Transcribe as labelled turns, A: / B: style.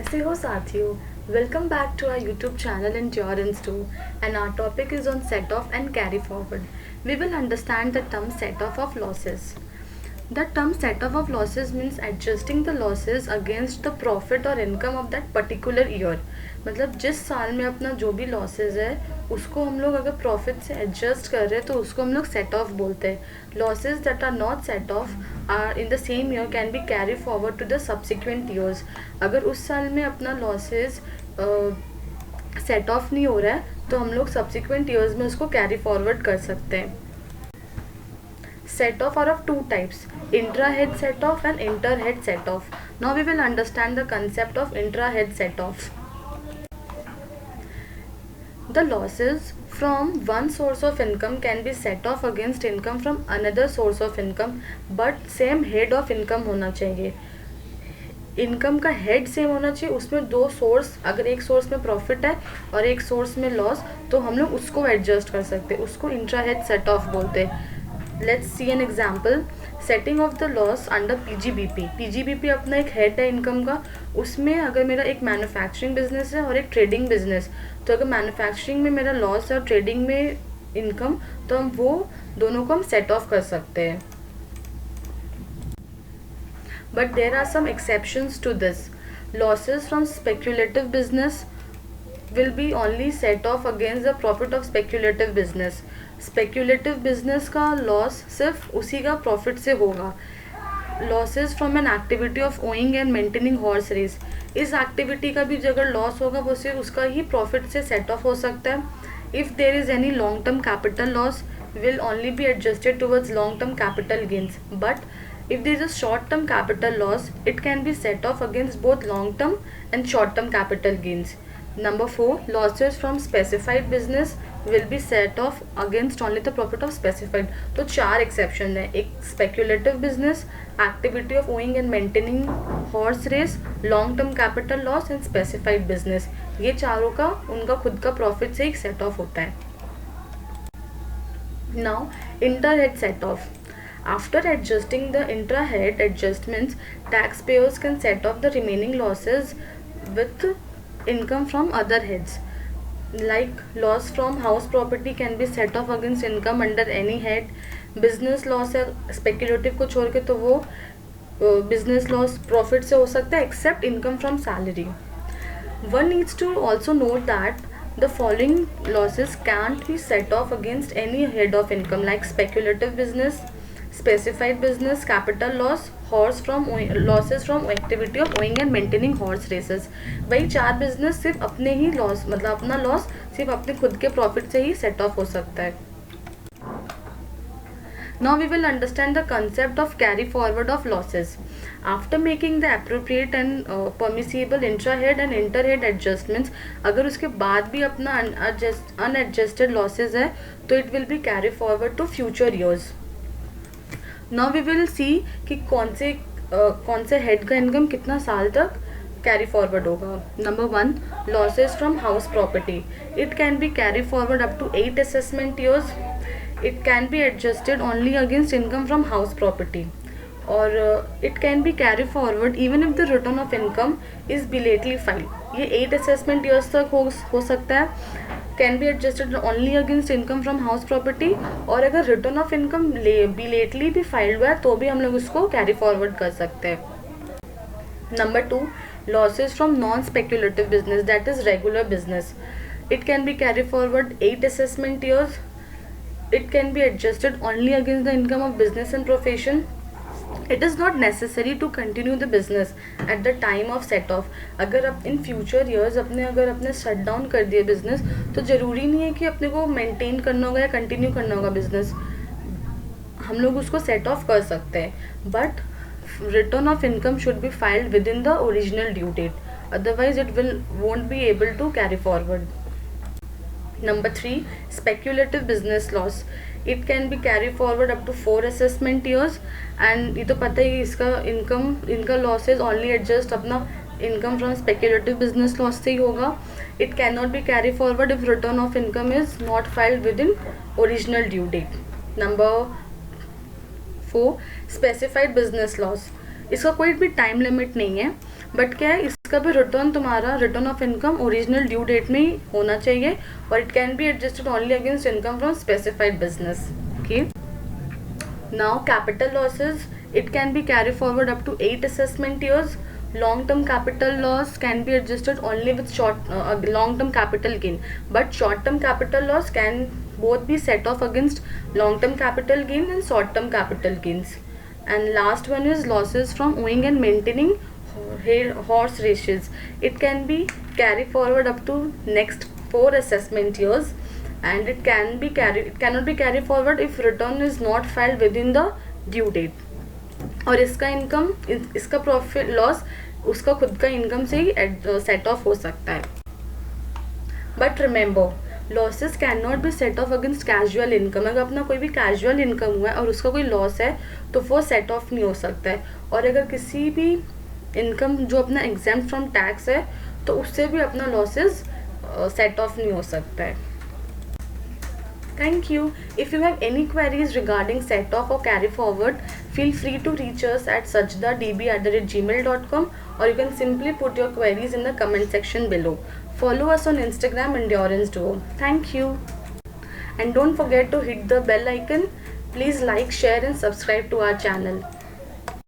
A: कैसे हो साथियों? Welcome back to our YouTube channel Endurance 2 and our topic is on set off and carry forward. We will understand the term set off of losses. The term set off of losses means adjusting the losses against the profit or income of that particular year. मतलब जिस साल में अपना जो भी losses है उसको हम लोग अगर प्रॉफिट से एडजस्ट कर रहे हैं तो उसको हम लोग सेट ऑफ बोलते हैं. Losses that are not set off are in the same year can be carry forward to the subsequent years. अगर उस साल में अपना लॉसेज सेट ऑफ नहीं हो रहा है तो हम लोग सब्सिक्वेंट ईयर्स में उसको कैरी फॉरवर्ड कर सकते हैं. Set off are of two types, intra-head set off and inter-head set off. Now we will understand the concept of intra-head set off. The losses from one source of income can be set off against income from another source of income, but same head of income होना चाहिए. Income का head same होना चाहिए. उसमें दो source, अगर एक source में प्रॉफिट है और एक सोर्स में लॉस, तो हम लोग उसको एडजस्ट कर सकते हैं. उसको इंट्रा हेड सेट ऑफ बोलते हैं. Let's see an example. Setting off the loss under PGBP. PGBP अपना एक हेड है इनकम का. उसमें अगर मेरा एक मैन्युफैक्चरिंग बिजनेस है और एक ट्रेडिंग बिजनेस, तो अगर मैन्युफैक्चरिंग में मेरा लॉस है और ट्रेडिंग में इनकम, तो हम वो दोनों को हम सेट ऑफ कर सकते हैं. But there are some exceptions to this. Losses from speculative business will be only set off against the profit of speculative business. Speculative business का loss सिर्फ उसी का profit से होगा. Losses from an activity of owning and maintaining horse race. इस activity का भी अगर loss होगा वो सिर्फ उसका ही profit से set off हो सकता है. If there is any long term capital loss, will only be adjusted towards long term capital gains. But if there is a short term capital loss, it can be set off against both long term and short term capital gains. Number 4, losses from specified business will be set off against only the profit of specified. तो चार exception है. एक speculative business, activity of owning and maintaining horse race, long term capital loss and specified business. ये चारों का उनका खुद का प्रॉफिट से एक सेट ऑफ होता है. Now inter head set of. After adjusting the intra-head adjustments, taxpayers can set off the remaining losses with income from other heads. Like loss from house property can be set off against income under any head. Business loss है speculative को छोड़ के, तो वो business loss profit से हो सकता है except income from salary. One needs to also note that the following losses can't be set off against any head of income, like speculative business, specified business, capital loss, losses from activity of owning and maintaining horse races. वही चार business सिर्फ अपने ही loss, मतलब अपना loss सिर्फ अपने खुद के प्रॉफिट से ही सेट ऑफ हो सकता है. Now we will understand the concept of carry forward of losses. After making the appropriate and permissible intra-head and inter-head adjustments, अगर उसके बाद भी अपना unadjusted losses है तो it will be carry forward to future years. Now we will see कि कौन से हेड का इनकम कितना साल तक कैरी फॉरवर्ड होगा. Number 1, losses from house property. It can be carry forward up to 8 assessment years. It can be adjusted only against income from house property. और it can be carry forward even if the return of income is belatedly file. ये 8 assessment years तक हो सकता है. Can be adjusted only against income from house property. और अगर return of income बिलेटली भी filed हुआ है तो भी हम लोग उसको कैरी फॉरवर्ड कर सकते हैं. Number 2, losses from non speculative business, that is regular business. It can be carry forward 8 assessment years. It can be adjusted only against the income of business and profession. It is not necessary to continue the business at the time of set off. अगर आप in future years अगर अपने shut down कर दिए business, तो ज़रूरी नहीं है कि अपने को मेंटेन करना होगा या कंटिन्यू करना होगा बिजनेस. हम लोग उसको सेट ऑफ कर सकते हैं. But return of income should be filed within the original due date, otherwise it won't be able to carry forward. Number 3, speculative business loss. It can be carry forward up to 4 assessment years. And ये तो पता ही इसका इनका losses only adjust अपना income from speculative business loss से ही होगा. It cannot be carry forward if return of income is not filed within original due date. Number 4, specified business loss. इसका कोई भी टाइम लिमिट नहीं है, बट क्या है इसका भी रिटर्न तुम्हारा return of income original due date में ही होना चाहिए, और it can be adjusted only against income from specified business. Okay. Now capital losses, it can be carried forward up to 8 assessment years. Long term capital loss can be adjusted only with long term capital gain, but short term capital loss can both be set off against long term capital gain and short term capital gains. And last one is losses from owing and maintaining horse races. It can be carried forward up to next 4 assessment years, and it cannot be carried forward if return is not filed within the due date. और इसका income, इसका profit loss उसका खुद का income से ही set of हो सकता है. But remember, losses can not be set of against casual income. अगर अपना कोई भी कैजुअल इनकम हुआ है और उसका कोई लॉस है तो वो सेट ऑफ नहीं हो सकता है. और अगर किसी भी इनकम जो अपना एग्जेम्प्ट फ्रॉम टैक्स है तो उससे भी अपना लॉसेस सेट ऑफ नहीं हो सकता है. Thank you. If you have any queries regarding set off or carry forward, feel free to reach us at sajdadb@gmail.com, or you can simply put your queries in the comment section below. Follow us on Instagram Endurance Duo. Thank you. And don't forget to hit the bell icon. Please like, share and subscribe to our channel.